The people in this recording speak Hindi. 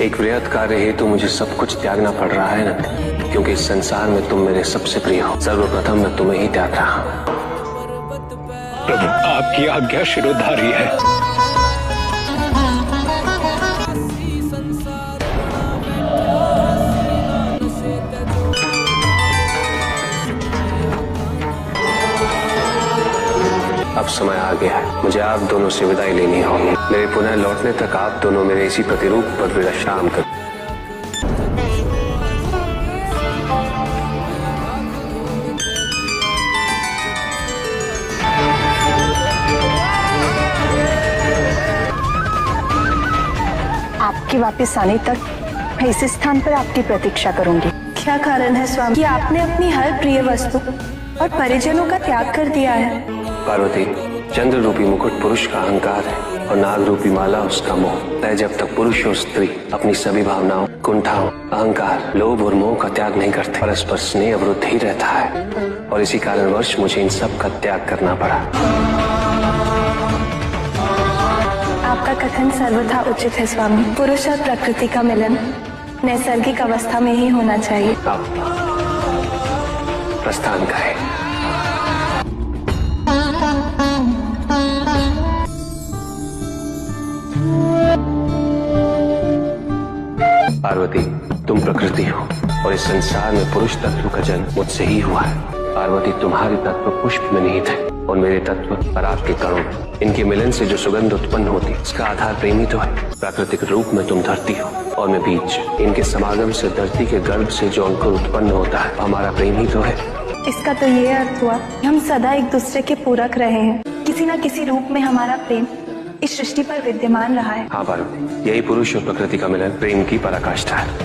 एक वृहद कार्य हेतु मुझे सब कुछ त्यागना पड़ रहा है नंदी, क्योंकि इस संसार में तुम मेरे सबसे प्रिय हो। सर्वप्रथम मैं तुम्हें ही त्याग रहा हूँ। प्रभु, आपकी आज्ञा शिरोधारी है। अब समय आ गया है, मुझे आप दोनों से विदाई लेनी होगी। मेरे पुनः लौटने तक आप दोनों मेरे इसी प्रतिरूप पर विश्राम करो। आपके वापस आने तक मैं इसी स्थान पर आपकी प्रतीक्षा करूंगी। क्या कारण है स्वामी कि आपने अपनी हर प्रिय वस्तु और परिजनों का त्याग कर दिया है? पार्वती, चंद्र रूपी मुकुट पुरुष का अहंकार है और नाग रूपी माला उसका मोह है। जब तक पुरुष और स्त्री अपनी सभी भावनाओं, कुंठाओं, अहंकार, लोभ और मोह का त्याग नहीं करते, परस्पर स्नेह अवरुद्ध ही रहता है और इसी कारणवश मुझे इन सब का त्याग करना पड़ा। आपका कथन सर्वथा उचित है स्वामी। पुरुष और प्रकृति का मिलन नैसर्गिक अवस्था में ही होना चाहिए। अब प्रस्थान का है। पार्वती, तुम प्रकृति हो और इस संसार में पुरुष तत्व का जन्म मुझसे ही हुआ है। पार्वती, तुम्हारे तत्व पुष्प में निहित है और मेरे तत्व पराग के कणों में। इनके मिलन से जो सुगंध उत्पन्न होती है, इसका आधार प्रेम ही तो है। प्राकृतिक रूप में तुम धरती हो और मैं बीज। इनके समागम से धरती के गर्भ से जो अंकुर उत्पन्न होता है, हमारा प्रेम ही तो है। इसका तो ये अर्थ हुआ कि हम सदा एक दूसरे के पूरक रहे हैं। किसी न किसी रूप में हमारा प्रेम इस सृष्टि पर विद्यमान रहा है। हाँ पार्वती, यही पुरुष और प्रकृति का मिलन प्रेम की पराकाष्ठा है।